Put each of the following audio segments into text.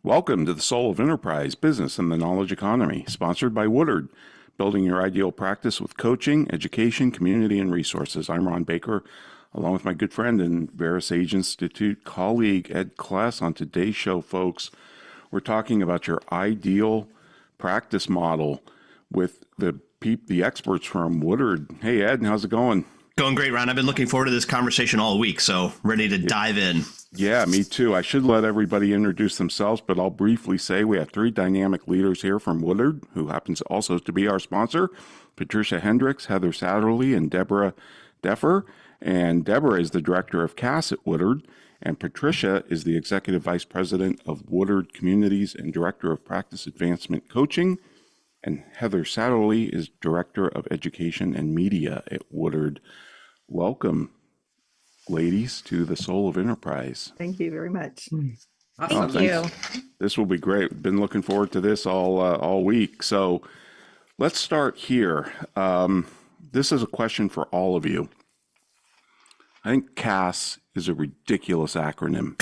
Welcome to the Soul of Enterprise, Business and the Knowledge Economy, sponsored by Woodard, building your ideal practice with coaching, education, community, and resources. I'm Ron Baker, along with my good friend and VeraSage Institute colleague, Ed Kless. On today's show, folks, we're talking about your ideal practice model with the experts from Woodard. Hey, Ed, how's it going? Going great, Ron. I've been looking forward to this conversation all week, so ready to dive in. Yeah, me too. I should let everybody introduce themselves, but I'll briefly say we have three dynamic leaders here from Woodard, who happens also to be our sponsor: Patricia Hendrix, Heather Satterley, and Deborah Defer. And Deborah is the director of CAS at Woodard, and Patricia is the executive vice president of Woodard Communities and director of practice advancement coaching. And Heather Satterley is director of education and media at Woodard. Welcome, ladies, to the Soul of Enterprise. Thank you very much. Awesome. Thank you. This will be great. Been looking forward to this all week. So let's start here. This is a question for all of you. I think CAS is a ridiculous acronym.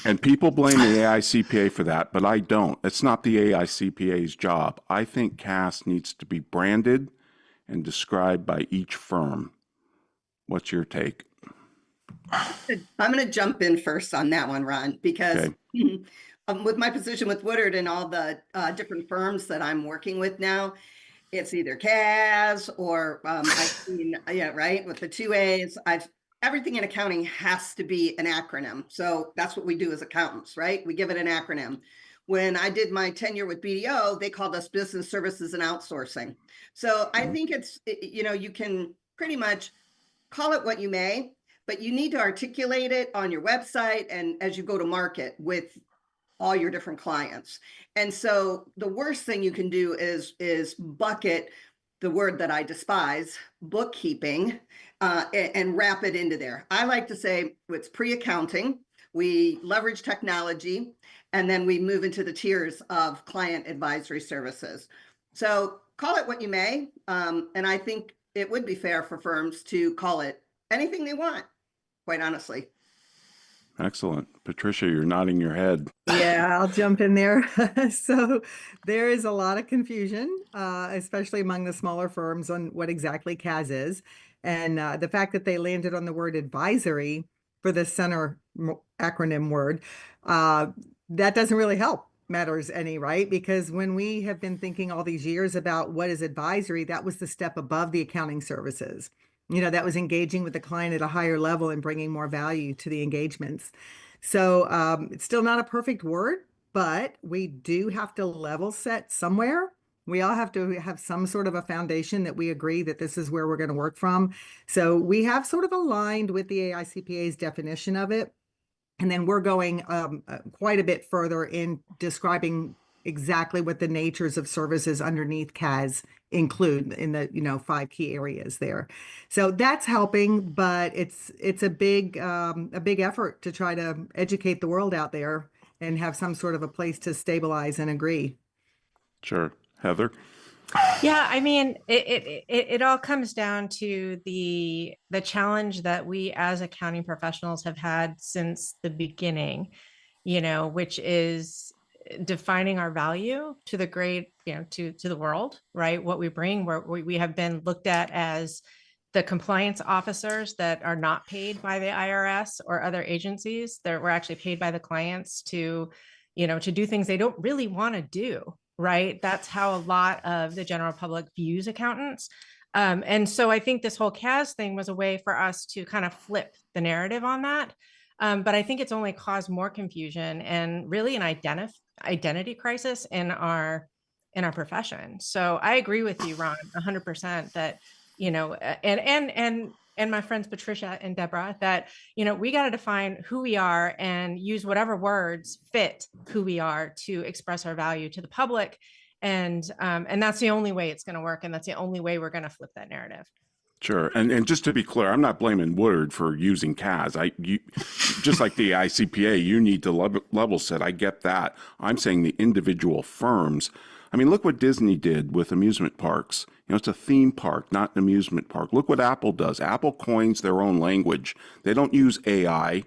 And people blame the AICPA for that, but I don't. It's not the AICPA's job. I think CAS needs to be branded and described by each firm. What's your take? I'm going to jump in first on that one, Ron, because with my position with Woodard and all the different firms that I'm working with now, it's either CAS or I've seen, right, with the two A's. Everything in accounting has to be an acronym. So that's what we do as accountants, right? We give it an acronym. When I did my tenure with BDO, they called us business services and outsourcing. So I think it's, you can pretty much call it what you may, but you need to articulate it on your website and as you go to market with all your different clients. And so the worst thing you can do is bucket the word that I despise, bookkeeping, and wrap it into there. I like to say it's pre-accounting. We leverage technology, and then we move into the tiers of client advisory services. So call it what you may, and I think it would be fair for firms to call it anything they want, quite honestly. Excellent. Patricia, you're nodding your head. Yeah, I'll jump in there. So there is a lot of confusion, especially among the smaller firms on what exactly CAS is. And the fact that they landed on the word advisory for the center acronym word, that doesn't really help matters any, right? Because when we have been thinking all these years about what is advisory, that was the step above the accounting services. That was engaging with the client at a higher level and bringing more value to the engagements. So it's still not a perfect word, but we do have to level set somewhere. We all have to have some sort of a foundation that we agree that this is where we're going to work from. So we have sort of aligned with the AICPA's definition of it. And then we're going quite a bit further in describing exactly what the natures of services underneath CAS include in the 5 key areas there. So that's helping, but it's a big effort to try to educate the world out there and have some sort of a place to stabilize and agree. Sure. Heather? Yeah, I mean, it all comes down to the challenge that we as accounting professionals have had since the beginning, which is defining our value to the great, to the world, right? What we bring, where we have been looked at as the compliance officers that are not paid by the IRS or other agencies, that we're actually paid by the clients to do things they don't really want to do, right? That's how a lot of the general public views accountants. And so I think this whole CAS thing was a way for us to kind of flip the narrative on that. But I think it's only caused more confusion and really an identity crisis in our profession. So I agree with you, Ron, 100% that, and my friends, Patricia and Deborah, that, we got to define who we are and use whatever words fit who we are to express our value to the public. And that's the only way it's going to work. And that's the only way we're going to flip that narrative. Sure. And just to be clear, I'm not blaming Woodard for using CAS. Just like the ICPA, you need to level set. I get that. I'm saying the individual firms. I mean, look what Disney did with amusement parks. It's a theme park, not an amusement park. Look what Apple does. Apple coins their own language. They don't use AI.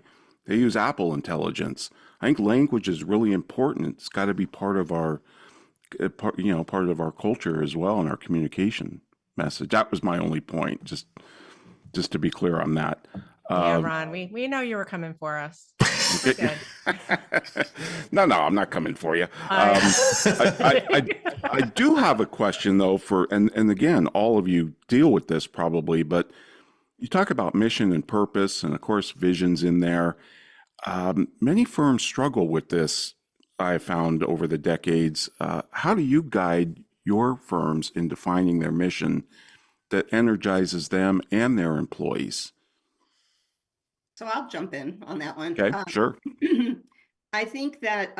They use Apple Intelligence. I think language is really important. It's got to be part of our, part of our culture as well and our communication message. That was my only point. Just to be clear on that. Yeah, Ron, we know you were coming for us. We're good. No, I'm not coming for you. I do have a question though and again, all of you deal with this probably, but you talk about mission and purpose, and of course, vision's in there. Many firms struggle with this, I have found over the decades. How do you guide your firms in defining their mission that energizes them and their employees? So I'll jump in on that one. Okay, sure. I think that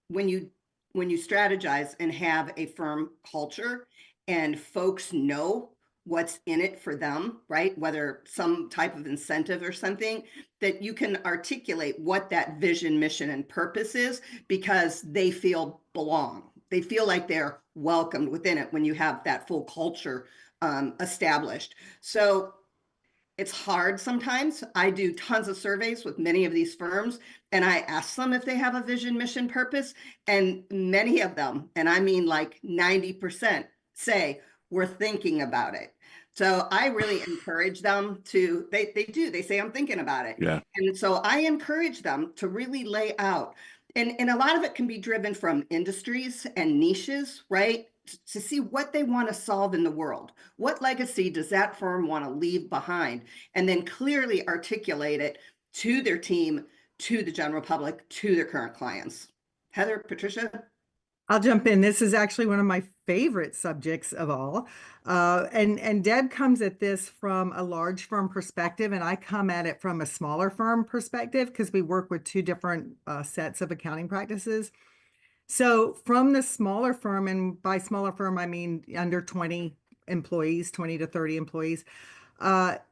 when you strategize and have a firm culture and folks know what's in it for them, right? Whether some type of incentive or something, that you can articulate what that vision, mission, and purpose is, because they feel belong. They feel like they're welcomed within it when you have that full culture established. So it's hard sometimes. I do tons of surveys with many of these firms, and I ask them if they have a vision, mission, purpose, and many of them, and I mean like 90%, say, we're thinking about it. So I really encourage them to, they say, I'm thinking about it. Yeah. And so I encourage them to really lay out, and a lot of it can be driven from industries and niches, right? To see what they want to solve in the world. What legacy does that firm want to leave behind? And then clearly articulate it to their team, to the general public, to their current clients. Heather, Patricia? I'll jump in. This is actually one of my favorite subjects of all. And Deb comes at this from a large firm perspective, and I come at it from a smaller firm perspective because we work with two different sets of accounting practices. So from the smaller firm, and by smaller firm, I mean under 20 employees, 20 to 30 employees,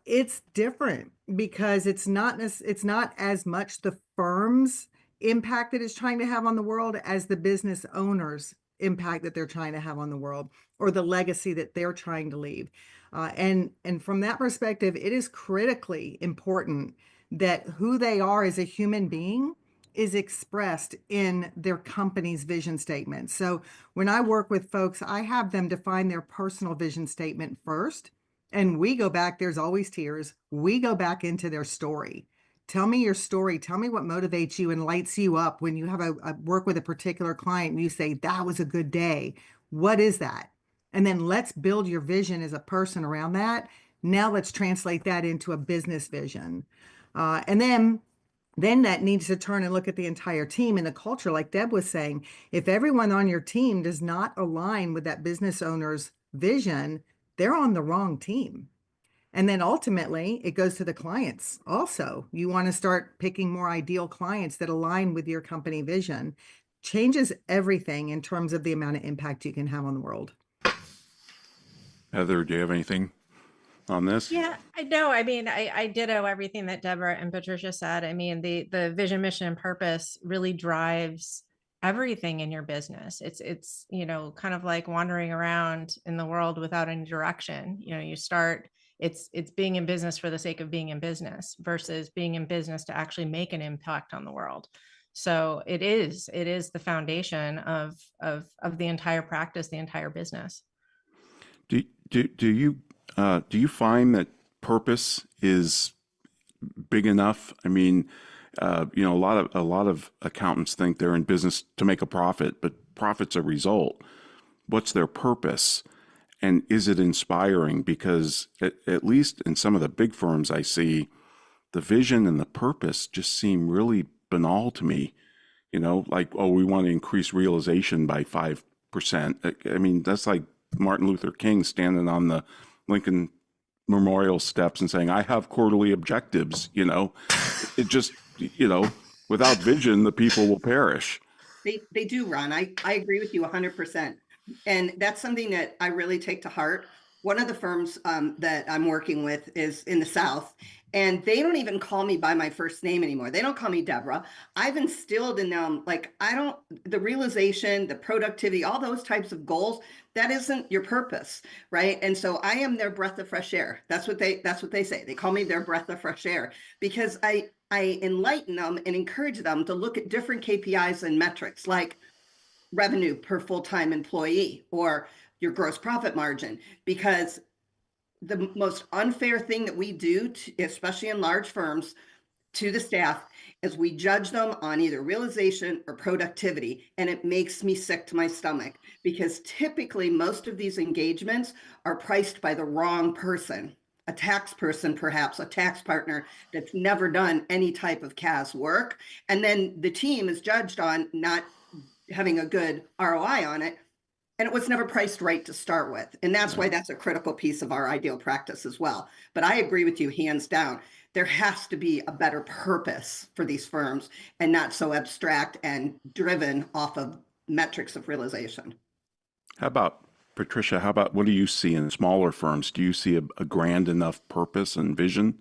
it's different because it's not as much the firm's impact that it's trying to have on the world as the business owner's impact that they're trying to have on the world, or the legacy that they're trying to leave. And from that perspective, it is critically important that who they are as a human being is expressed in their company's vision statement. So when I work with folks, I have them define their personal vision statement first, and we go back, there's always tears. We go back into their story. Tell me your story. Tell me what motivates you and lights you up when you have a work with a particular client and you say, that was a good day. What is that? And then let's build your vision as a person around that. Now let's translate that into a business vision. And then that needs to turn and look at the entire team and the culture. Like Deb was saying, if everyone on your team does not align with that business owner's vision, they're on the wrong team. And then ultimately, it goes to the clients also. You want to start picking more ideal clients that align with your company vision. Changes everything in terms of the amount of impact you can have on the world. Heather, do you have anything on this? Yeah, I know. I mean, I ditto everything that Deborah and Patricia said. I mean, the vision, mission, and purpose really drives everything in your business. It's kind of like wandering around in the world without any direction. You start, it's being in business for the sake of being in business versus being in business to actually make an impact on the world. So it is the foundation of the entire practice, the entire business. Do you find that purpose is big enough? I mean, a lot of accountants think they're in business to make a profit, but profit's a result. What's their purpose? And is it inspiring? Because at least in some of the big firms I see, the vision and the purpose just seem really banal to me. Like, oh, we want to increase realization by 5%. I mean, that's like Martin Luther King standing on the Lincoln Memorial steps and saying, I have quarterly objectives. It just, without vision, the people will perish. They do, Ron. I agree with you 100%. And that's something that I really take to heart. One of the firms that I'm working with is in the South, and they don't even call me by my first name anymore. They don't call me Deborah. I've instilled in them, the realization, the productivity, all those types of goals, that isn't your purpose, right? And so I am their breath of fresh air. That's what they say. They call me their breath of fresh air because I I enlighten them and encourage them to look at different KPIs and metrics like revenue per full-time employee or your gross profit margin, because the most unfair thing that we do, especially in large firms, to the staff is we judge them on either realization or productivity. And it makes me sick to my stomach because typically most of these engagements are priced by the wrong person, a tax person, perhaps a tax partner that's never done any type of CAS work. And then the team is judged on not having a good ROI on it. And it was never priced right to start with. And that's why that's a critical piece of our ideal practice as well. But I agree with you hands down. There has to be a better purpose for these firms and not so abstract and driven off of metrics of realization. How about, Patricia, what do you see in smaller firms? Do you see a grand enough purpose and vision?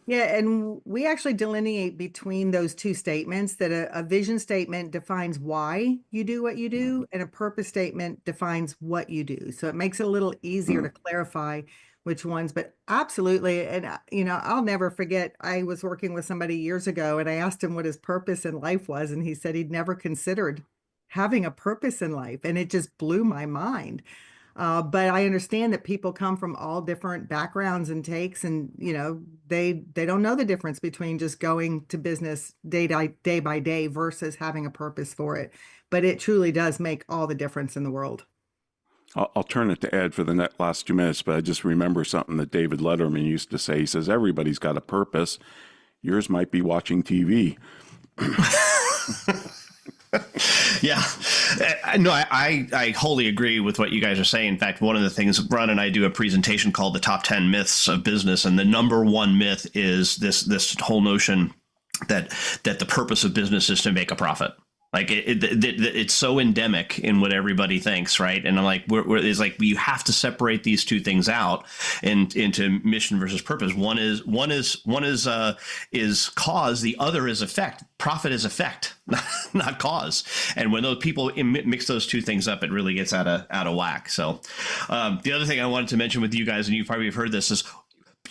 Yeah, and we actually delineate between those two statements that a vision statement defines why you do what you do, and a purpose statement defines what you do. So it makes it a little easier to clarify which ones, but absolutely. And, I'll never forget, I was working with somebody years ago and I asked him what his purpose in life was. And he said he'd never considered having a purpose in life. And it just blew my mind. But I understand that people come from all different backgrounds and takes, and they don't know the difference between just going to business day by day versus having a purpose for it. But it truly does make all the difference in the world. I'll turn it to Ed for the last 2 minutes, but I just remember something that David Letterman used to say. He says, everybody's got a purpose. Yours might be watching TV. Yeah, no, I wholly agree with what you guys are saying. In fact, one of the things, Ron and I do a presentation called the Top 10 Myths of Business. And the number one myth is this whole notion that the purpose of business is to make a profit. Like it's so endemic in what everybody thinks, right? And I'm like, it's like you have to separate these two things out into mission versus purpose. One is cause. The other is effect. Profit is effect, not cause. And when those people mix those two things up, it really gets out of whack. So the other thing I wanted to mention with you guys, and you probably have heard this, is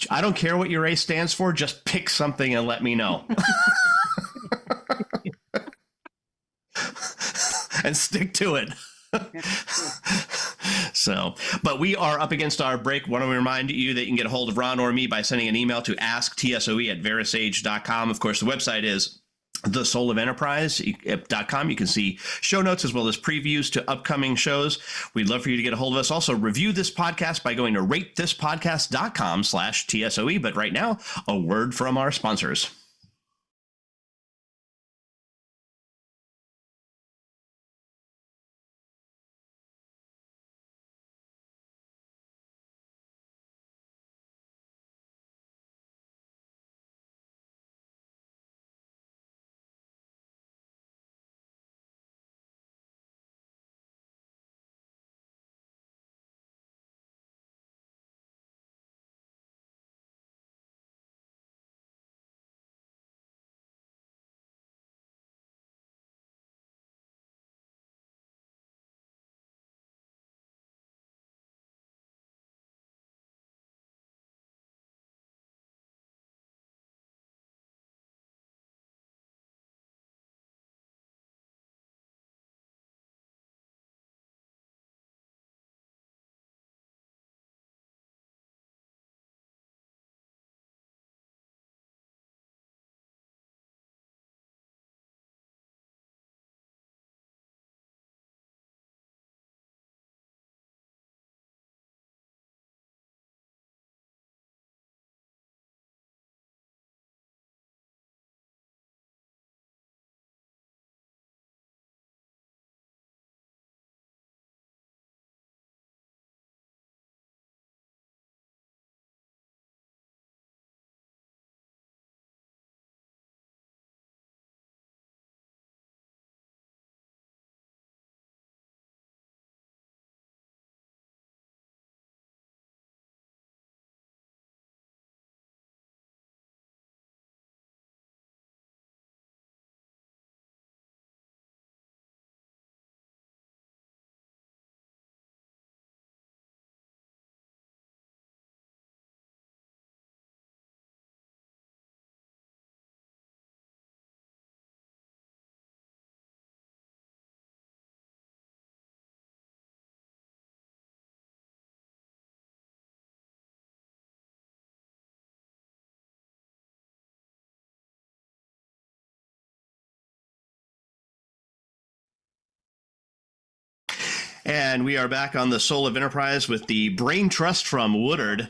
I don't care what your A stands for. Just pick something and let me know. And stick to it. So, but we are up against our break. Want to remind you that you can get a hold of Ron or me by sending an email to asktsoe@verisage.com. Of course, the website is thesoulofenterprise.com. You can see show notes as well as previews to upcoming shows. We'd love for you to get a hold of us. Also, review this podcast by going to ratethispodcast.com/TSOE. But right now, a word from our sponsors. And we are back on the Soul of Enterprise with the Brain Trust from Woodard,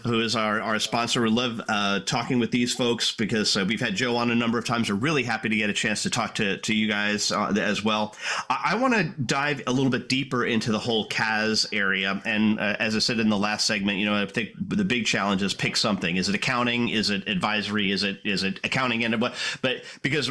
who is our sponsor. We love talking with these folks because we've had Joe on a number of times. We're really happy to get a chance to talk to you guys as well. I want to dive a little bit deeper into the whole CAS area. And as I said in the last segment, you know, I think the big challenge is pick something. Is it accounting? Is it advisory? Is it accounting? And but because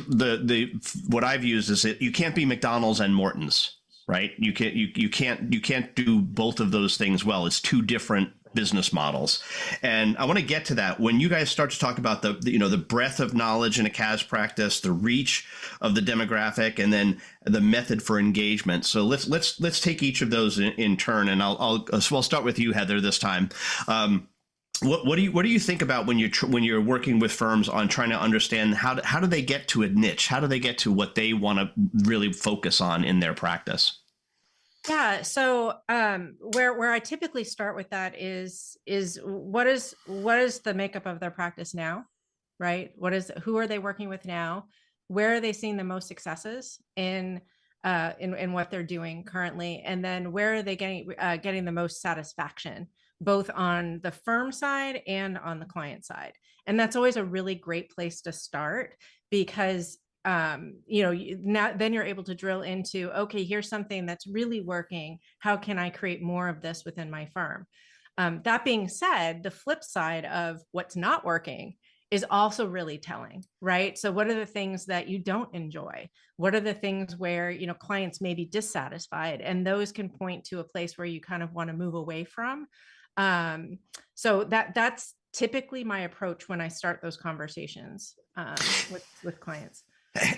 what I've used is that you can't be McDonald's and Morton's. Right. You can't do both of those things well. It's two different business models. And I want to get to that. When you guys start to talk about the breadth of knowledge in a CAS practice, the reach of the demographic, and then the method for engagement. So let's take each of those in turn. And I'll start with you, Heather, this time. What do you think about when you're working with firms on trying to understand how do they get to a niche? How do they get to what they want to really focus on in their practice? Yeah. So where I typically start with that is what is the makeup of their practice now, right? Who are they working with now? Where are they seeing the most successes in what they're doing currently? And then where are they getting the most satisfaction, both on the firm side and on the client side? And that's always a really great place to start because then you're able to drill into, okay, here's something that's really working. How can I create more of this within my firm? That being said, the flip side of what's not working is also really telling, right? So what are the things that you don't enjoy? What are the things where, clients may be dissatisfied? And those can point to a place where you kind of want to move away from. So that's typically my approach when I start those conversations with clients.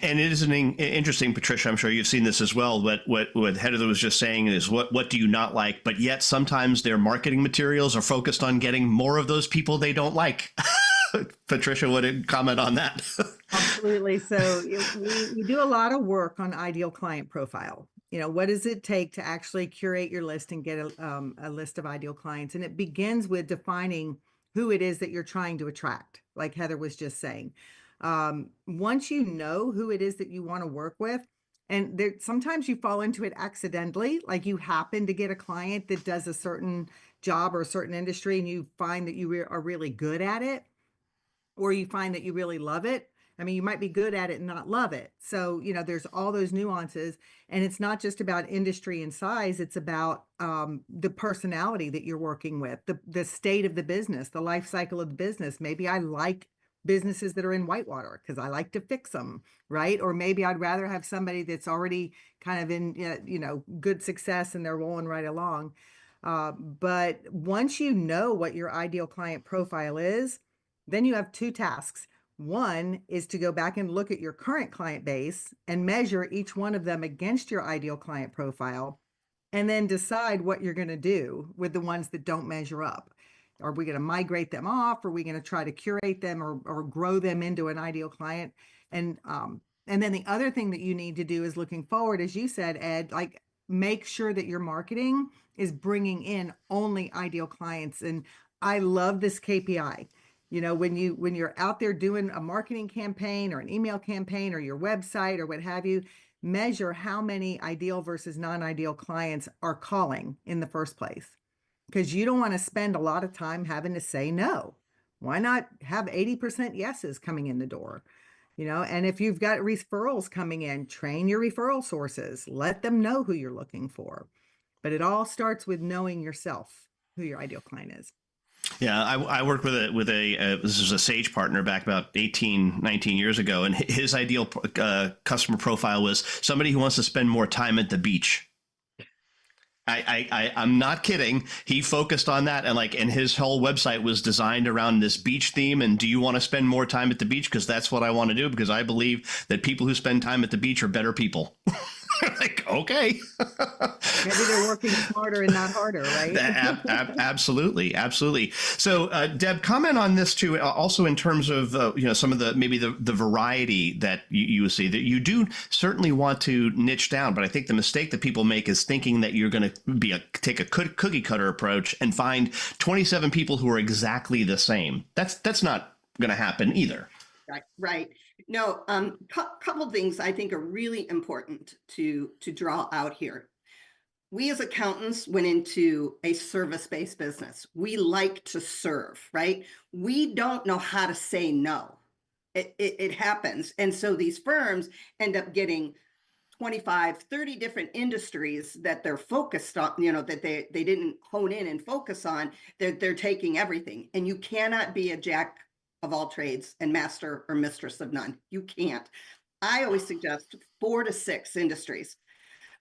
And it is interesting, Patricia, I'm sure you've seen this as well, but what Heather was just saying is what do you not like? But yet sometimes their marketing materials are focused on getting more of those people they don't like. Patricia, what did comment on that? Absolutely. So we do a lot of work on ideal client profile. What does it take to actually curate your list and get a list of ideal clients? And it begins with defining who it is that you're trying to attract, like Heather was just saying. Once you know who it is that you want to work with, and sometimes you fall into it accidentally, like you happen to get a client that does a certain job or a certain industry and you find that you are really good at it, or you find that you really love it. I mean, you might be good at it and not love it. So, there's all those nuances, and it's not just about industry and size. It's about the personality that you're working with, the state of the business, the life cycle of the business. Maybe I like businesses that are in whitewater because I like to fix them, right? Or maybe I'd rather have somebody that's already kind of in, good success and they're rolling right along. But once you know what your ideal client profile is, then you have two tasks. One is to go back and look at your current client base and measure each one of them against your ideal client profile, and then decide what you're going to do with the ones that don't measure up. Are we going to migrate them off? Are we going to try to curate them or grow them into an ideal client? And then the other thing that you need to do is looking forward, as you said, Ed, like make sure that your marketing is bringing in only ideal clients. And I love this KPI. When you're out there doing a marketing campaign or an email campaign or your website or what have you, measure how many ideal versus non-ideal clients are calling in the first place. Because you don't want to spend a lot of time having to say no. Why not have 80% yeses coming in the door? And if you've got referrals coming in, train your referral sources. Let them know who you're looking for. But it all starts with knowing yourself, who your ideal client is. Yeah, I worked with this was a Sage partner back about 18, 19 years ago. And his ideal customer profile was somebody who wants to spend more time at the beach. I'm not kidding. He focused on that, and his whole website was designed around this beach theme. And do you want to spend more time at the beach? Because that's what I want to do, because I believe that people who spend time at the beach are better people. Okay. Maybe they're working smarter and not harder, right? Absolutely. So, Deb, comment on this too, also in terms of some of the variety that you see. That you do certainly want to niche down, but I think the mistake that people make is thinking that you're going to take a cookie cutter approach and find 27 people who are exactly the same. That's not going to happen either. Right. No, couple things I think are really important to draw out here. we as accountants went into a service-based business. We like to serve, right? We don't know how to say no. It happens. And so these firms end up getting 25, 30 different industries that they're focused on, that they didn't hone in and focus on. They're taking everything. And you cannot be a jack of all trades and master or mistress of none. You can't. I always suggest 4 to 6 industries.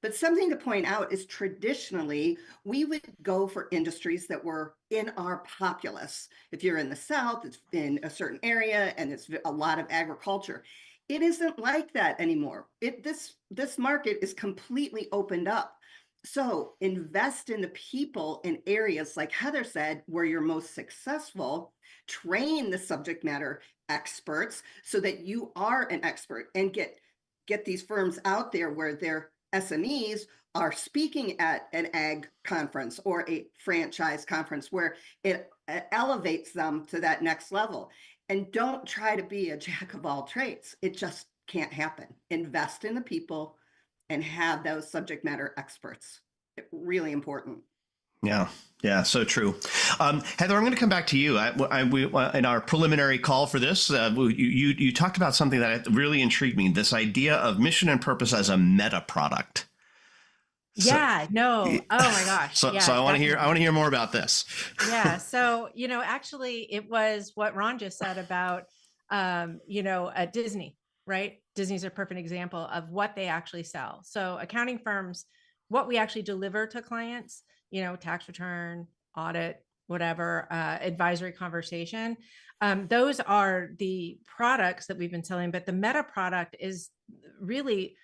But something to point out is traditionally, we would go for industries that were in our populace. If you're in the South, it's in a certain area and it's a lot of agriculture. It isn't like that anymore. This market is completely opened up. So invest in the people in areas, like Heather said, where you're most successful. Train the subject matter experts so that you are an expert, and get these firms out there where their SMEs are speaking at an ag conference or a franchise conference, where it elevates them to that next level. And don't try to be a jack of all trades. It just can't happen. Invest in the people and have those subject matter experts. Really important. Yeah, so true. Heather, I'm going to come back to you. We, in our preliminary call for this, you talked about something that really intrigued me, this idea of mission and purpose as a meta product. Oh my gosh. So I want to hear more about this. Yeah. So, actually it was what Ron just said about, at Disney, right? Disney's a perfect example of what they actually sell. So accounting firms, what we actually deliver to clients, tax return, audit, whatever, advisory conversation. Those are the products that we've been selling, but the meta product is really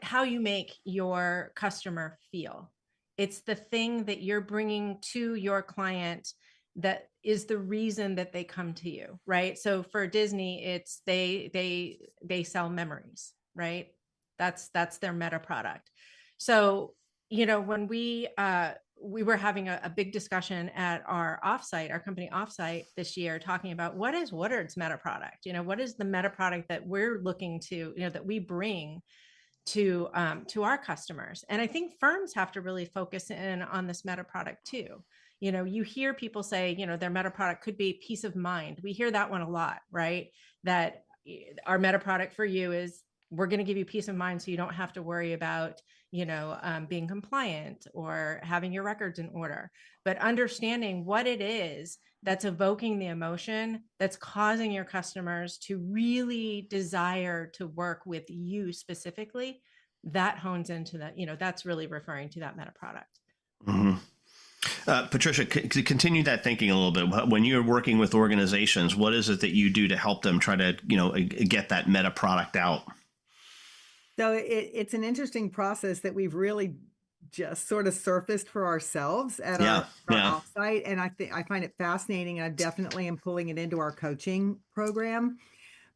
how you make your customer feel. It's the thing that you're bringing to your client that is the reason that they come to you, right? So for Disney, it's they sell memories, right? That's their meta product. So, when we were having a big discussion at our company offsite this year, talking about what is Woodard's meta product? What is the meta product that we're looking to, that we bring to our customers? And I think firms have to really focus in on this meta product too. You hear people say, their meta product could be peace of mind. We hear that one a lot, right? That our meta product for you is, we're going to give you peace of mind so you don't have to worry about, being compliant or having your records in order. But understanding what it is that's evoking the emotion that's causing your customers to really desire to work with you specifically, that hones into that, that's really referring to that meta product. Mm-hmm. Patricia, to continue that thinking a little bit, when you're working with organizations, what is it that you do to help them try to, get that meta product out? So it's an interesting process that we've really just sort of surfaced for ourselves at our offsite. And I find it fascinating, and I definitely am pulling it into our coaching program.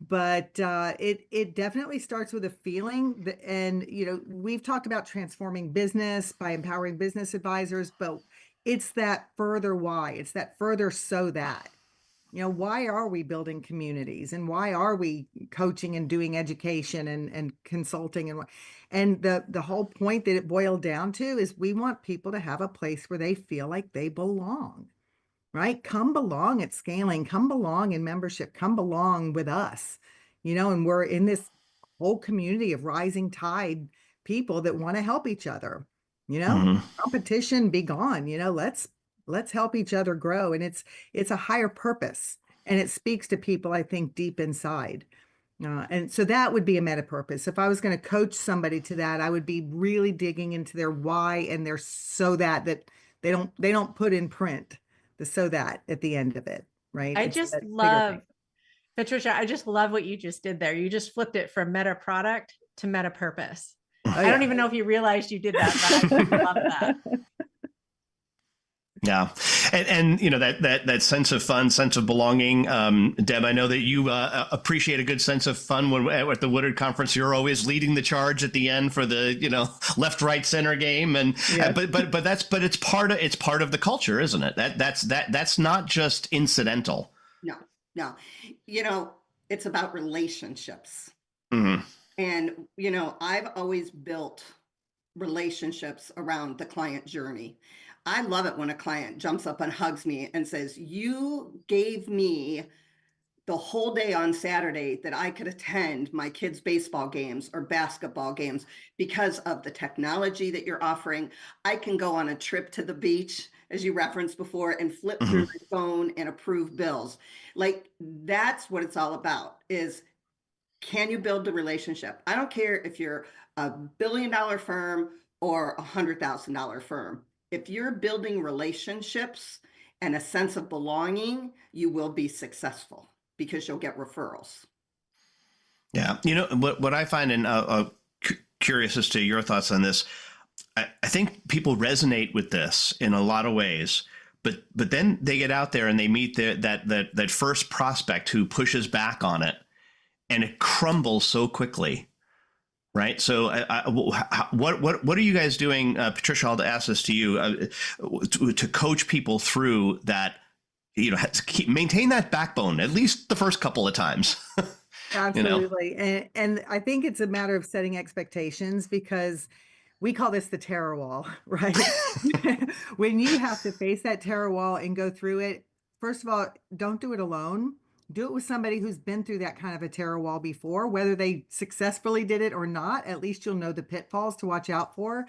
But it definitely starts with a feeling and we've talked about transforming business by empowering business advisors, but it's that further why. It's that further so that. Why are we building communities, and why are we coaching and doing education and consulting? And the whole point that it boiled down to is we want people to have a place where they feel like they belong, right? Come belong at Scaling, come belong in membership, come belong with us, and we're in this whole community of rising tide people that want to help each other, competition be gone, let's help each other grow. And it's a higher purpose, and it speaks to people, I think, deep inside. And so that would be a meta purpose. If I was going to coach somebody to that, I would be really digging into their why and their so that they don't put in print the so that at the end of it, right? I just love, Patricia, I just love what you just did there. You just flipped it from meta product to meta purpose. I don't even know if you realized you did that, but I love that. Yeah. And that sense of fun, sense of belonging. Deb, I know that you appreciate a good sense of fun when at the Woodard conference. You're always leading the charge at the end for the left, right, center game. And but it's part of the culture, isn't it? That's not just incidental. No. It's about relationships. Mm-hmm. And I've always built relationships around the client journey. I love it when a client jumps up and hugs me and says, you gave me the whole day on Saturday that I could attend my kids' baseball games or basketball games because of the technology that you're offering. I can go on a trip to the beach, as you referenced before, and flip through my phone and approve bills. Like, that's what it's all about, is can you build the relationship? I don't care if you're a $1 billion firm or a $100,000 firm. If you're building relationships and a sense of belonging, you will be successful because you'll get referrals. Yeah. You know, what I find, and curious as to your thoughts on this, I think people resonate with this in a lot of ways, but then they get out there and they meet that first prospect who pushes back on it, and it crumbles so quickly. Right. So what are you guys doing? Patricia, I'll ask this to you, to coach people through that, you know, maintain that backbone, at least the first couple of times. Absolutely. And I think it's a matter of setting expectations, because we call this the terror wall, right? When you have to face that terror wall and go through it, first of all, don't do it alone. Do it with somebody who's been through that kind of a terror wall before, whether they successfully did it or not. At least you'll know the pitfalls to watch out for.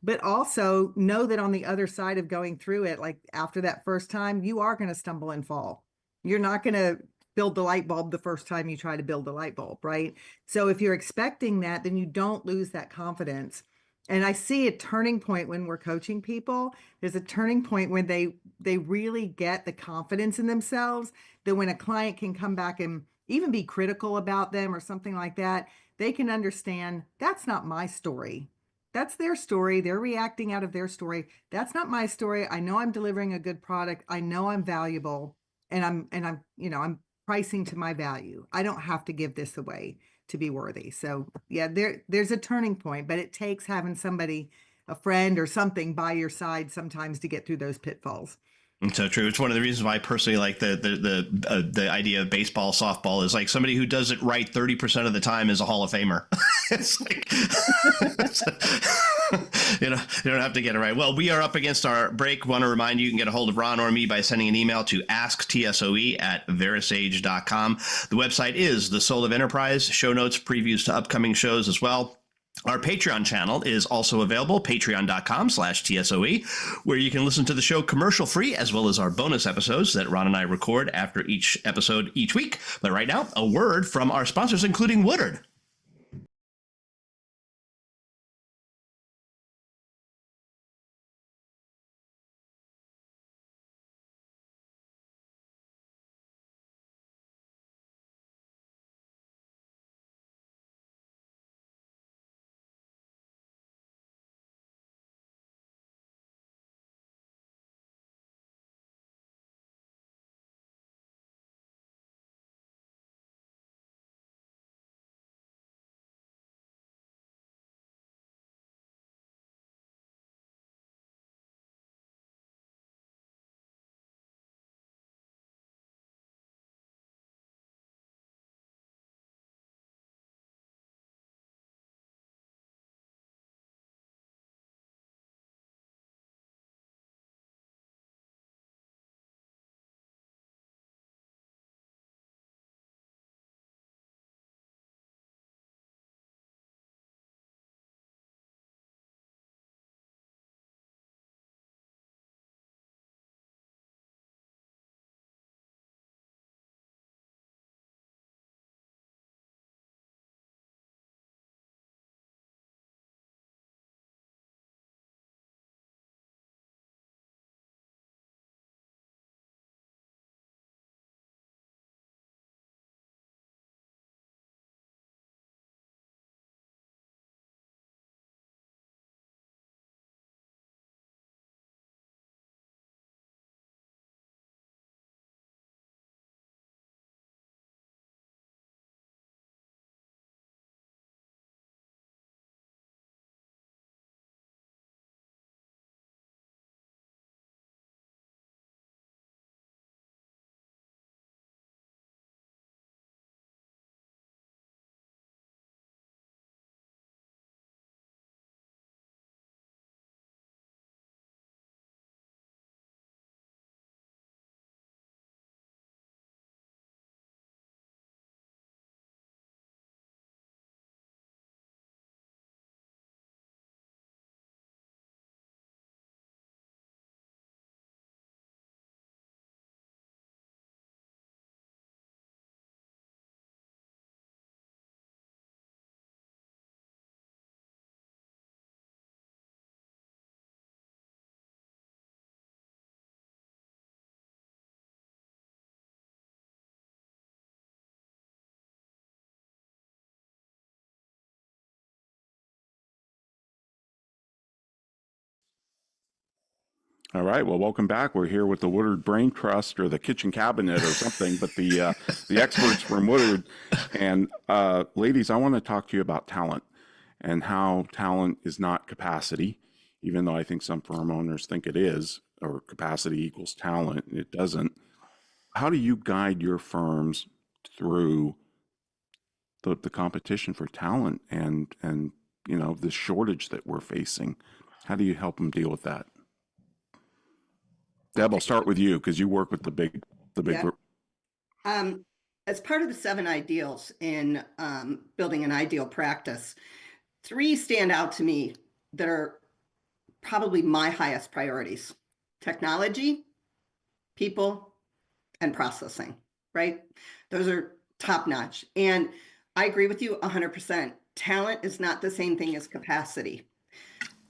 But also know that on the other side of going through it, like after that first time, you are going to stumble and fall. You're not going to build the light bulb the first time you try to build the light bulb, right? So if you're expecting that, then you don't lose that confidence. And I see a turning point when we're coaching people. There's a turning point when they really get the confidence in themselves that when a client can come back and even be critical about them or something like that, they can understand that's not my story. That's their story. They're reacting out of their story. That's not my story. I know I'm delivering a good product. I know I'm valuable, and I'm pricing to my value. I don't have to give this away to be worthy. So yeah, there's a turning point, but it takes having somebody, a friend or something by your side sometimes to get through those pitfalls. It's so true. It's one of the reasons why I personally like the idea of baseball, softball, is like somebody who does it right 30% of the time is a Hall of Famer. It's like, you don't have to get it right. Well, we are up against our break. Want to remind you can get a hold of Ron or me by sending an email to asktsoe@verisage.com. The website is The Soul of Enterprise. Show notes, previews to upcoming shows as well. Our Patreon channel is also available, patreon.com/TSOE, where you can listen to the show commercial free, as well as our bonus episodes that Ron and I record after each episode each week. But right now, a word from our sponsors, including Woodard. All right. Well, welcome back. We're here with the Woodard Brain Trust or the kitchen cabinet or something, but the experts from Woodard. And ladies, I want to talk to you about talent and how talent is not capacity, even though I think some firm owners think it is, or capacity equals talent. It doesn't. How do you guide your firms through the competition for talent and the shortage that we're facing? How do you help them deal with that? Deb, I'll start with you because you work with the big group. As part of the 7 ideals in building an ideal practice, 3 stand out to me that are probably my highest priorities: technology, people, and processing, right? Those are top notch. And I agree with you 100%. Talent is not the same thing as capacity.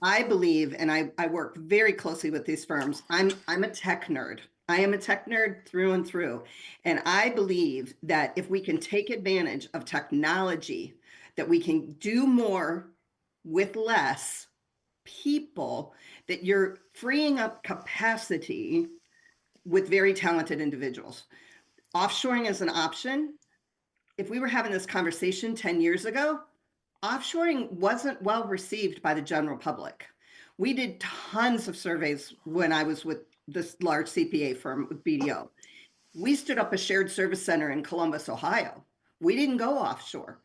I believe, and I work very closely with these firms. I'm a tech nerd. I am a tech nerd through and through. And I believe that if we can take advantage of technology, that we can do more with less people, that you're freeing up capacity with very talented individuals. Offshoring is an option. If we were having this conversation 10 years ago, offshoring wasn't well received by the general public. We did tons of surveys when I was with this large CPA firm with BDO. We stood up a shared service center in Columbus, Ohio. We didn't go offshore.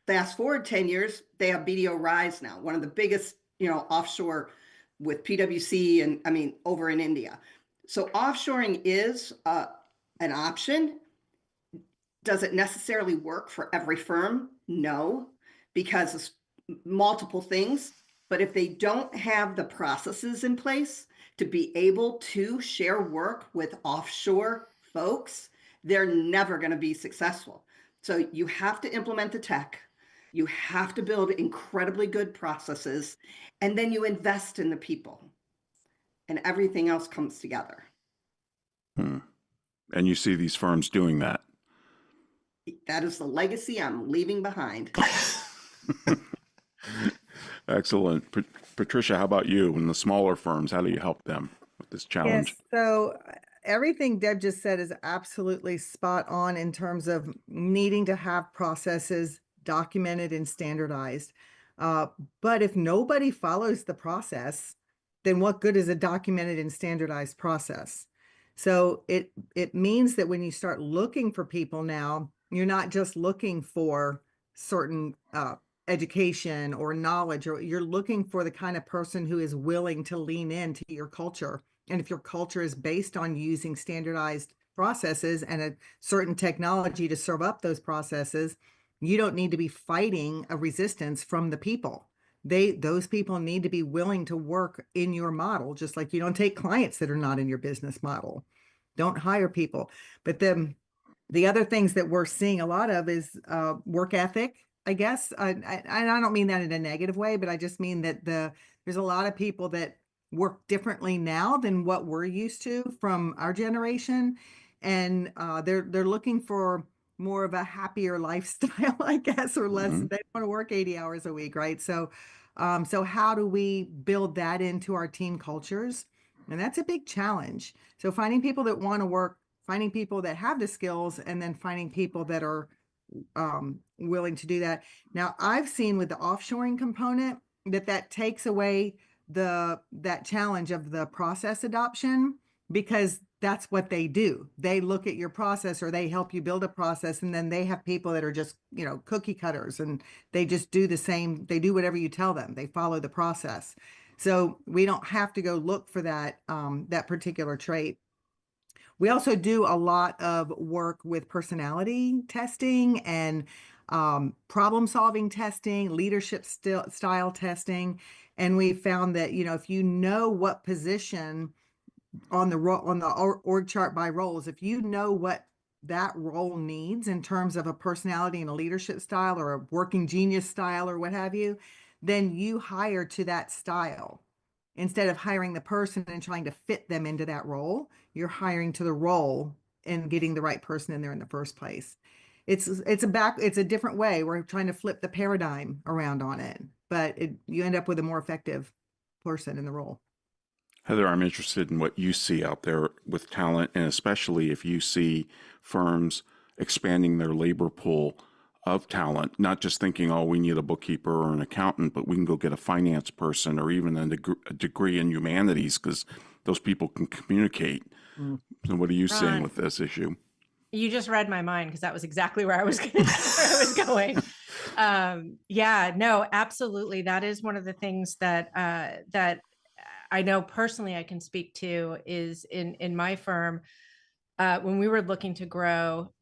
Fast forward 10 years, they have BDO Rise now, one of the biggest, offshore with PwC and over in India. So offshoring is an option. Does it necessarily work for every firm? No, because it's multiple things. But if they don't have the processes in place to be able to share work with offshore folks, they're never going to be successful. So you have to implement the tech. You have to build incredibly good processes, and then you invest in the people, and everything else comes together. And you see these firms doing that. That is the legacy I'm leaving behind. Excellent. Patricia, how about you? In the smaller firms, how do you help them with this challenge? Yes, so everything Deb just said is absolutely spot on in terms of needing to have processes documented and standardized. But if nobody follows the process, then what good is a documented and standardized process? So it means that when you start looking for people now, you're not just looking for certain education or knowledge, or you're looking for the kind of person who is willing to lean into your culture. And if your culture is based on using standardized processes and a certain technology to serve up those processes, you don't need to be fighting a resistance from the people. Those people need to be willing to work in your model, just like you don't take clients that are not in your business model. Don't hire people. But the other things that we're seeing a lot of is work ethic, I guess. And I don't mean that in a negative way, but I just mean that there's a lot of people that work differently now than what we're used to from our generation. And they're looking for more of a happier lifestyle, I guess, or less. They want to work 80 hours a week, right? So how do we build that into our team cultures? And that's a big challenge. So finding people that want to work, finding people that have the skills, and then finding people that are willing to do that. Now, I've seen with the offshoring component that takes away that challenge of the process adoption, because that's what they do. They look at your process, or they help you build a process, and then they have people that are just, cookie cutters, and they just do the same. They do whatever you tell them. They follow the process. So we don't have to go look for that particular trait. We also do a lot of work with personality testing and problem solving testing, leadership style testing. And we found that, if you know what position on the org chart by roles, if you know what that role needs in terms of a personality and a leadership style, or a working genius style, or what have you, then you hire to that style. Instead of hiring the person and trying to fit them into that role, you're hiring to the role and getting the right person in there in the first place. It's a different way. We're trying to flip the paradigm around on it, but you end up with a more effective person in the role. Heather, I'm interested in what you see out there with talent, and especially if you see firms expanding their labor pool of talent, not just thinking, oh, we need a bookkeeper or an accountant, but we can go get a finance person or even a degree in humanities because those people can communicate. So what are you seeing Ron, with this issue? you just read my mind because that was exactly where I was going. Yeah, no, absolutely. That is one of the things that that I know personally I can speak to is in my firm. When we were looking to grow,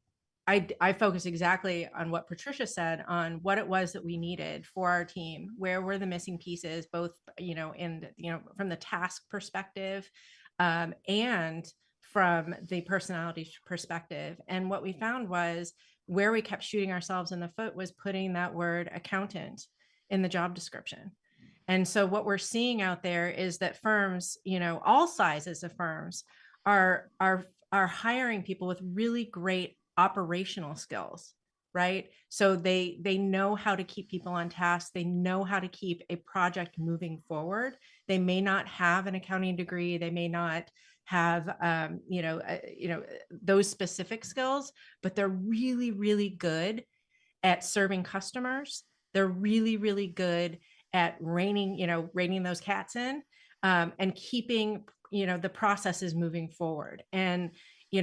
I focused exactly on what Patricia said on what it was that we needed for our team, where were the missing pieces, both, from the task perspective, and from the personality perspective. And what we found was where we kept shooting ourselves in the foot was putting that word accountant in the job description. And so what we're seeing out there is that firms, all sizes of firms are hiring people with really great operational skills, right? So they know how to keep people on task. They know how to keep a project moving forward. They may not have an accounting degree. They may not have those specific skills, but they're really, really good at serving customers. They're really, really good at reining those cats in, and keeping, the processes moving forward. And,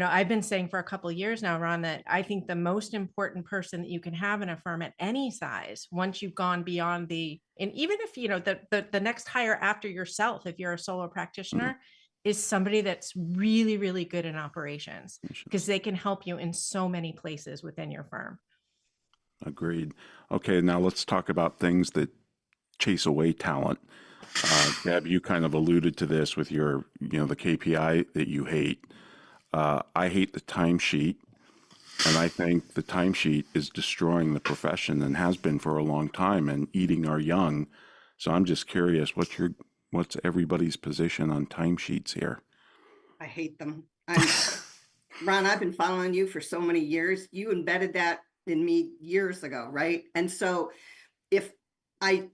I've been saying for a couple of years now, Ron, that I think the most important person that you can have in a firm at any size, once you've gone beyond and even if, the next hire after yourself, if you're a solo practitioner, is somebody that's really, really good in operations, because they can help you in so many places within your firm. Agreed. Okay, now let's talk about things that chase away talent. Deb, you kind of alluded to this with your, the KPI that you hate. I hate the timesheet, and I think the timesheet is destroying the profession and has been for a long time and eating our young. So I'm just curious, what's everybody's position on timesheets here? I hate them. Ron, I've been following you for so many years. You embedded that in me years ago, right? And so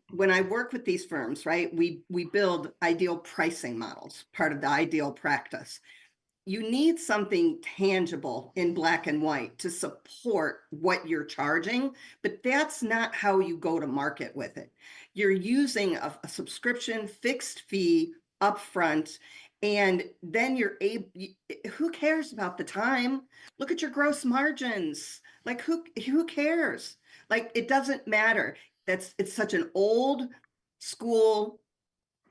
when I work with these firms, right, we build ideal pricing models, part of the ideal practice. You need something tangible in black and white to support what you're charging, but that's not how you go to market with it. You're using a subscription fixed fee upfront, and then who cares about the time? Look at your gross margins. Like who cares? Like, it doesn't matter. It's such an old school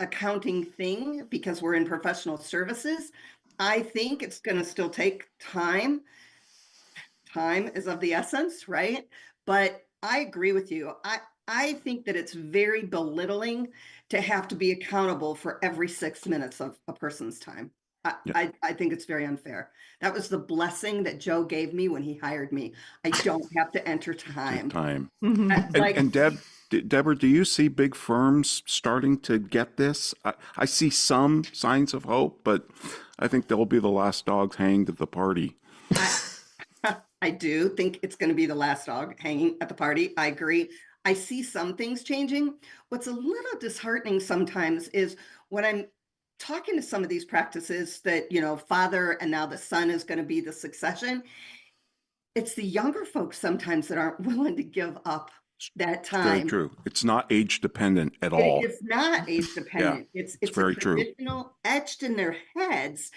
accounting thing because we're in professional services. I think it's going to still take time. Time is of the essence, right? But I agree with you. I think that it's very belittling to have to be accountable for every 6 minutes of a person's time. I think it's very unfair. That was the blessing that Joe gave me when he hired me. I don't have to enter time. And Deborah, do you see big firms starting to get this? I see some signs of hope, but I think they'll be the last dogs hanged at the party. I do think it's going to be the last dog hanging at the party. I agree. I see some things changing. What's a little disheartening sometimes is when I'm talking to some of these practices that, father and now the son is going to be the succession. It's the younger folks sometimes that aren't willing to give up that time. Very true. It's not age dependent at all. It's not age dependent. Yeah, it's very true. Etched in their heads,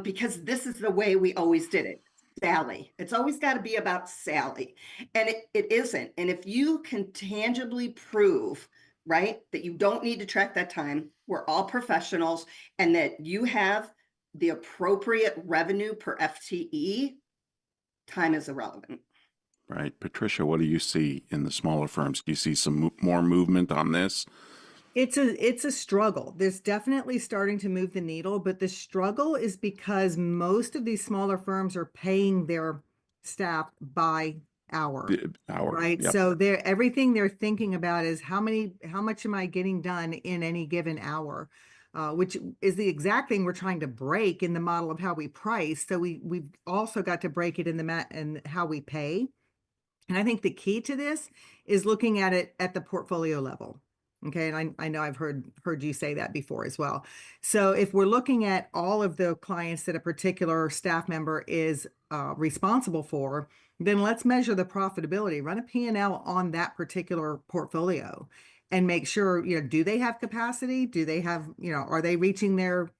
because this is the way we always did it. Sally. It's always got to be about Sally. And it isn't. And if you can tangibly prove, right, that you don't need to track that time, we're all professionals, and that you have the appropriate revenue per FTE, time is irrelevant. Right. Patricia, what do you see in the smaller firms? Do you see some more movement on this? It's a struggle. There's definitely starting to move the needle, but the struggle is because most of these smaller firms are paying their staff by hour. Right. Yep. So everything they're thinking about is how much am I getting done in any given hour? Which is the exact thing we're trying to break in the model of how we price. So we've also got to break it in how we pay. And I think the key to this is looking at it at the portfolio level. Okay, and I know I've heard you say that before as well. So if we're looking at all of the clients that a particular staff member is responsible for, then let's measure the profitability, run a P&L on that particular portfolio and make sure, do they have capacity? Do they have, are they reaching their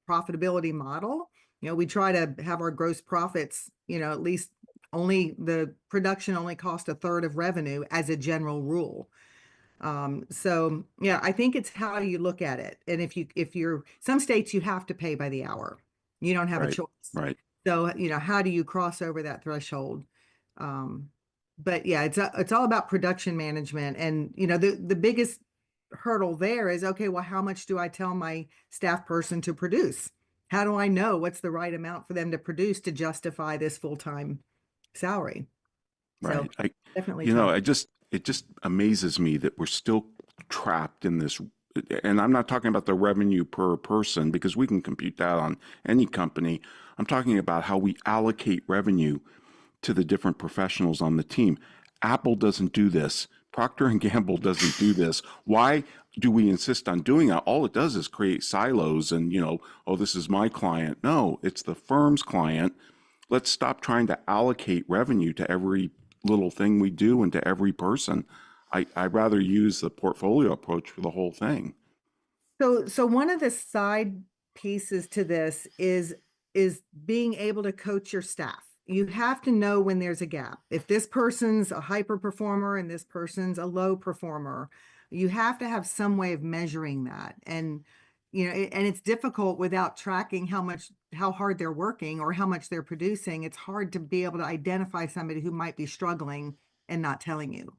profitability model? We try to have our gross profits, at least only the production only cost a third of revenue as a general rule. So yeah, I think it's how you look at it. And if you're some states, you have to pay by the hour. You don't have a choice. Right. So, how do you cross over that threshold? But yeah, it's all about production management. And, the biggest hurdle there is, okay, well, how much do I tell my staff person to produce? How do I know what's the right amount for them to produce to justify this full-time salary? Right. So definitely. It just amazes me that we're still trapped in this. And I'm not talking about the revenue per person because we can compute that on any company. I'm talking about how we allocate revenue to the different professionals on the team. Apple doesn't do this. Procter and Gamble doesn't do this. Why do we insist on doing that? All it does is create silos and, oh, this is my client. No, it's the firm's client. Let's stop trying to allocate revenue to every little thing we do and to every person. I'd rather use the portfolio approach for the whole thing. So one of the side pieces to this is being able to coach your staff. You have to know when there's a gap. If this person's a hyper performer and this person's a low performer, you have to have some way of measuring that. And and it's difficult without tracking how hard they're working or how much they're producing. It's hard to be able to identify somebody who might be struggling and not telling you.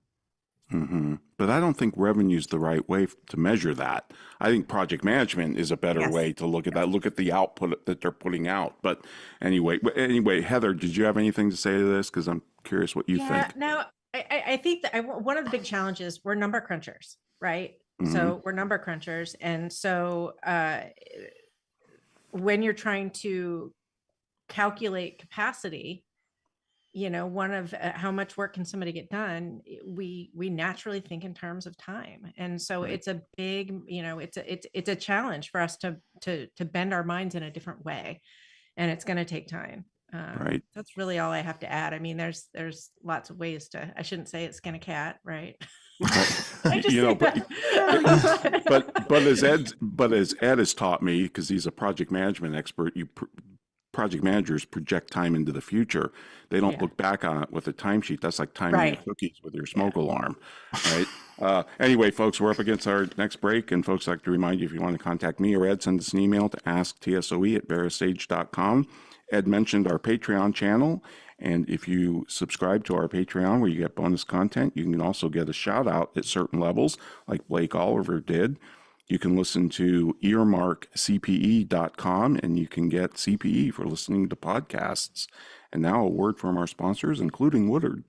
Mm-hmm. But I don't think revenue is the right way to measure that. I think project management is a better way to look at that. Look at the output that they're putting out. But anyway, Heather, did you have anything to say to this? Because I'm curious what you think. No, I think that one of the big challenges, we're number crunchers, right? Mm-hmm. So we're number crunchers. And so when you're trying to calculate capacity, one of how much work can somebody get done, we naturally think in terms of time. And so it's a big, it's a challenge for us to bend our minds in a different way. And it's going to take time. Right. That's really all I have to add. I mean, there's lots of ways I shouldn't say it's skin a cat, right? I just but as Ed has taught me, because he's a project management expert, project managers project time into the future. They don't look back on it with a timesheet. That's like timing your cookies with your smoke alarm, right? Anyway, folks, we're up against our next break, and folks, I'd like to remind you, if you want to contact me or Ed, send us an email to asktsoe@verisage.com. Ed mentioned our Patreon channel, and if you subscribe to our Patreon where you get bonus content, you can also get a shout out at certain levels, like Blake Oliver did. You can listen to earmarkcpe.com and you can get CPE for listening to podcasts. And now a word from our sponsors, including Woodard.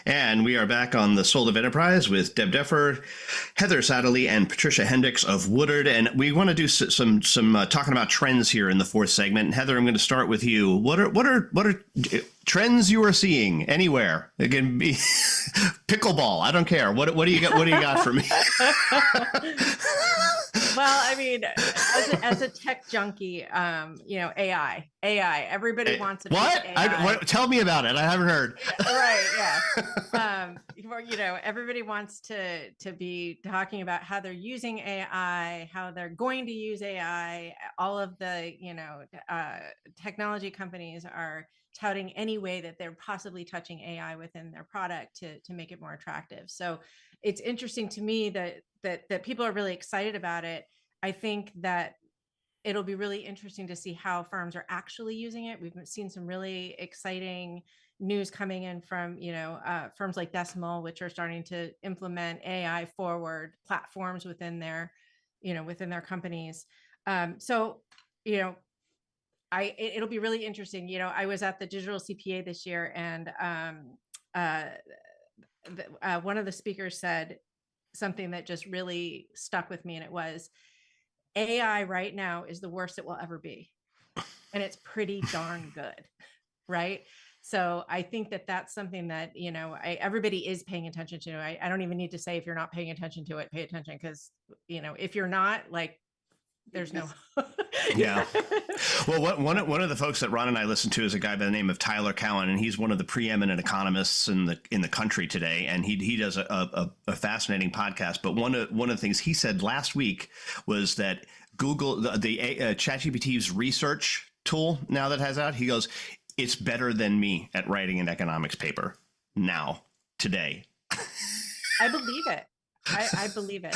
And we are back on the Soul of Enterprise with Deb Defer, Heather Satterley, and Patricia Hendrix of Woodard. And we want to do some talking about trends here in the fourth segment. And Heather, I'm going to start with you. What are trends you are seeing anywhere? It can be pickleball. I don't care. What do you got? What do you got for me? Well, I mean, as a tech junkie, AI, everybody wants to. What? Tell me about it. I haven't heard. Right. Yeah. Everybody wants to be talking about how they're using AI, how they're going to use AI. All of the, technology companies are touting any way that they're possibly touching AI within their product to make it more attractive. So it's interesting to me that people are really excited about it. I think that it'll be really interesting to see how firms are actually using it. We've seen some really exciting news coming in from, firms like Decimal, which are starting to implement AI forward platforms within their companies. It'll be really interesting. I was at the Digital CPA this year, and one of the speakers said something that just really stuck with me, and it was, AI right now is the worst it will ever be, and it's pretty darn good, right? So I think that that's something that everybody is paying attention to. I don't even need to say, if you're not paying attention to it, pay attention, because if you're not, like, there's no. Yeah. Well, one of the folks that Ron and I listen to is a guy by the name of Tyler Cowen, and he's one of the preeminent economists in the country today. And he does a fascinating podcast. But one of the things he said last week was that Google, the ChatGPT's research tool now that has out, he goes, it's better than me at writing an economics paper now, today. I believe it. I believe it.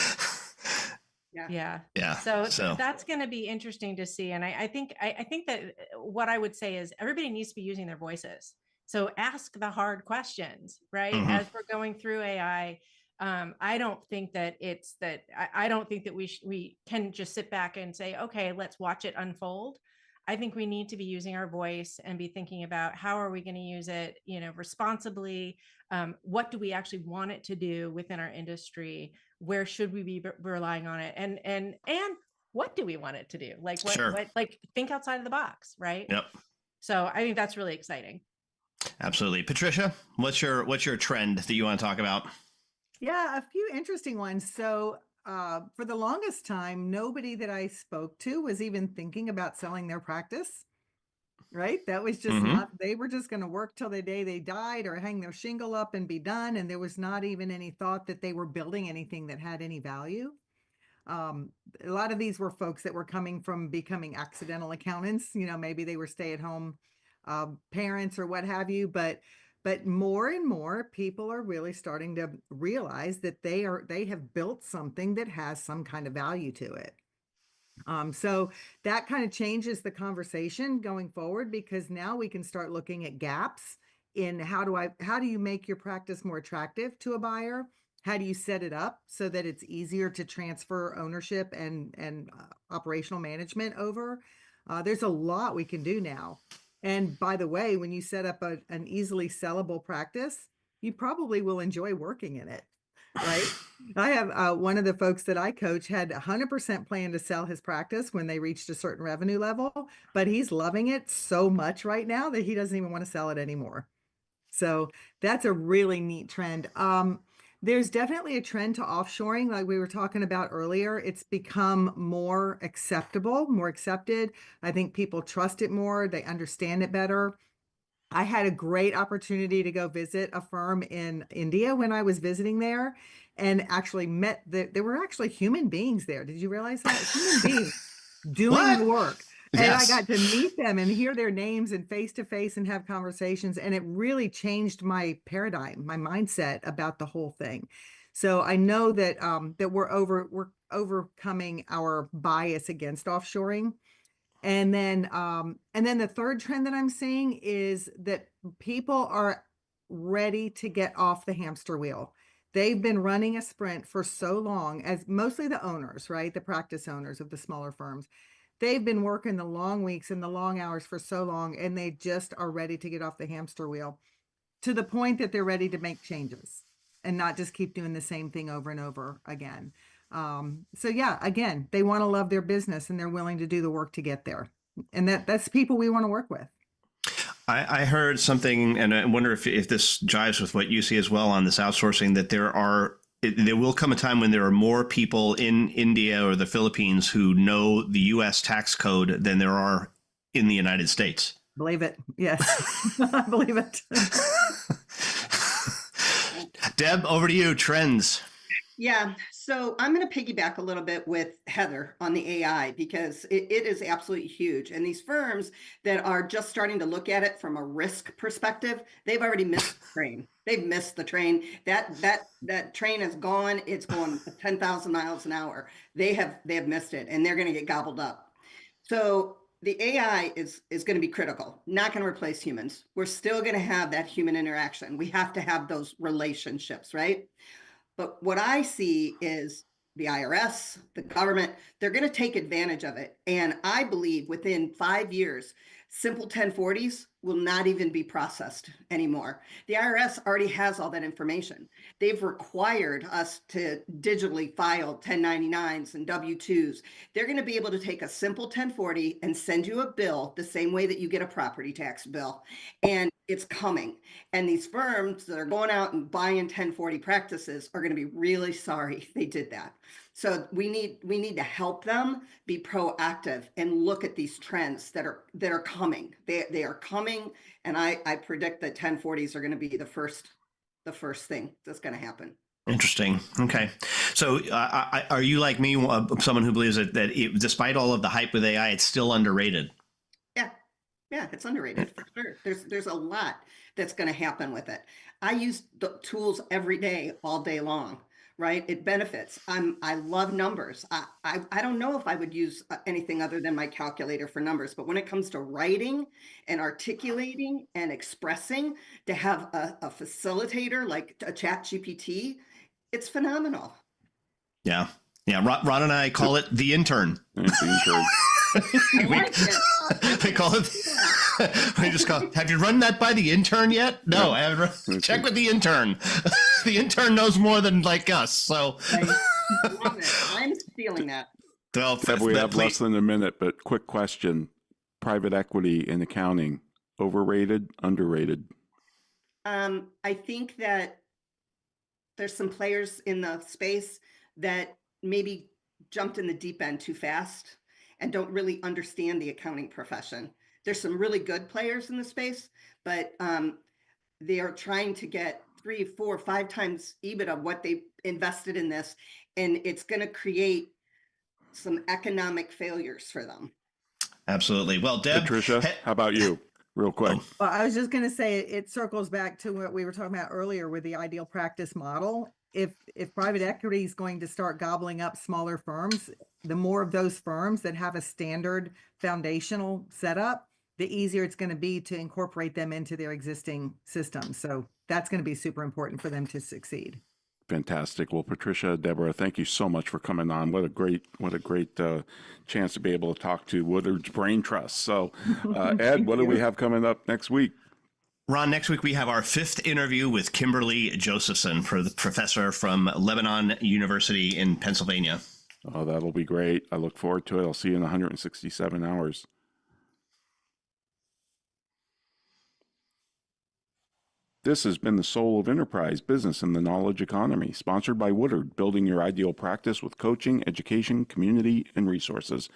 Yeah. So that's going to be interesting to see. And I think that what I would say is everybody needs to be using their voices. So ask the hard questions, right? Mm-hmm. As we're going through AI, I don't think that I don't think that we can just sit back and say, okay, let's watch it unfold. I think we need to be using our voice and be thinking about how are we going to use it, responsibly. What do we actually want it to do within our industry? Where should we be relying on it? And what do we want it to do? Like what think outside of the box, right? Yep. So I think that's really exciting. Absolutely. Patricia, what's your trend that you want to talk about? Yeah, a few interesting ones. So for the longest time, nobody that I spoke to was even thinking about selling their practice, right? That was just not, they were just going to work till the day they died or hang their shingle up and be done. And there was not even any thought that they were building anything that had any value. A lot of these were folks that were coming from becoming accidental accountants. Maybe they were stay-at-home parents or what have you, but more and more people are really starting to realize that they have built something that has some kind of value to it. So that kind of changes the conversation going forward, because now we can start looking at gaps in how do you make your practice more attractive to a buyer? How do you set it up so that it's easier to transfer ownership and operational management over? There's a lot we can do now. And by the way, when you set up an easily sellable practice, you probably will enjoy working in it, right? I have one of the folks that I coach had 100% plan to sell his practice when they reached a certain revenue level, but he's loving it so much right now that he doesn't even want to sell it anymore. So that's a really neat trend. There's definitely a trend to offshoring, like we were talking about earlier. It's become more acceptable, more accepted. I think people trust it more. They understand it better. I had a great opportunity to go visit a firm in India when I was visiting there, and actually met there were actually human beings there. Did you realize that? Human beings doing work. And yes. I got to meet them and hear their names and face to face and have conversations. And it really changed my paradigm, my mindset about the whole thing. So I know that that we're overcoming our bias against offshoring. And then the third trend that I'm seeing is that people are ready to get off the hamster wheel. They've been running a sprint for so long, as mostly the owners, right? The practice owners of the smaller firms. They've been working the long weeks and the long hours for so long, and they just are ready to get off the hamster wheel. to the point that they're ready to make changes and not just keep doing the same thing over and over again. So yeah, again, they want to love their business and they're willing to do the work to get there. And that's people we want to work with. I heard something, and I wonder if this jives with what you see as well on this outsourcing, that there will come a time when there are more people in India or the Philippines who know the U.S. tax code than there are in the United States. Believe it. Yes, I believe it. Deb, over to you. Trends. Yeah, so I'm going to piggyback a little bit with Heather on the AI because it is absolutely huge. And these firms that are just starting to look at it from a risk perspective, they've already missed the train. They've missed the train. That train is gone. It's going 10,000 miles an hour. They have missed it, and they're going to get gobbled up. So the AI is going to be critical, not going to replace humans. We're still going to have that human interaction. We have to have those relationships, right? But what I see is the IRS, the government, they're going to take advantage of it. And I believe within 5 years, simple 1040s will not even be processed anymore. The IRS already has all that information. They've required us to digitally file 1099s and W-2s. They're going to be able to take a simple 1040 and send you a bill the same way that you get a property tax bill. And it's coming. And these firms that are going out and buying 1040 practices are going to be really sorry they did that. So we need to help them be proactive and look at these trends that are coming. They are coming, and I predict that 1040s are going to be the first thing that's going to happen. Interesting. Okay. So are you like me, someone who believes that despite all of the hype with AI, it's still underrated? Yeah, it's underrated for sure. There's a lot that's going to happen with it. I use the tools every day, all day long, right? It benefits. I love numbers. I don't know if I would use anything other than my calculator for numbers, but when it comes to writing and articulating and expressing, to have a facilitator like a Chat GPT, it's phenomenal. Yeah. Ron and I call it the intern. We call it. We just call. Have you run that by the intern yet? No, I haven't. Check with the intern. The intern knows more than like us. So I love it. I'm stealing that. Well, we have less than a minute, but quick question: private equity in accounting, overrated, underrated? I think that there's some players in the space that maybe jumped in the deep end too fast and don't really understand the accounting profession. There's some really good players in the space, but they are trying to get 3, 4, 5 times EBIT of what they invested in this, and it's going to create some economic failures for them. Absolutely. Well, Deb, Patricia, how about you? Real quick. Well, I was just going to say it circles back to what we were talking about earlier with the ideal practice model. If private equity is going to start gobbling up smaller firms, the more of those firms that have a standard foundational setup, the easier it's going to be to incorporate them into their existing systems. So that's going to be super important for them to succeed. Fantastic. Well, Patricia, Deborah, thank you so much for coming on. What a great chance to be able to talk to Woodard's Brain Trust. So, Ed, what do we have coming up next week? Ron, next week we have our 5th interview with Kimberly Josephson, the professor from Lebanon University in Pennsylvania. Oh, that'll be great. I look forward to it. I'll see you in 167 hours. This has been The Soul of Enterprise, Business and the Knowledge Economy, sponsored by Woodard, building your ideal practice with coaching, education, community, and resources.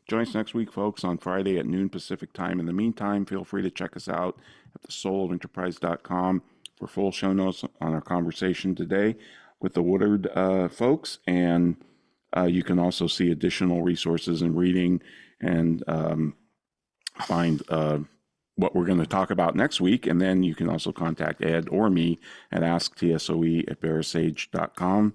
Join us next week, folks, on Friday at noon Pacific time. In the meantime, feel free to check us out at thesoulofenterprise.com for full show notes on our conversation today with the Woodard folks. And you can also see additional resources and reading and find what we're going to talk about next week. And then you can also contact Ed or me at asktsoe@bearsage.com.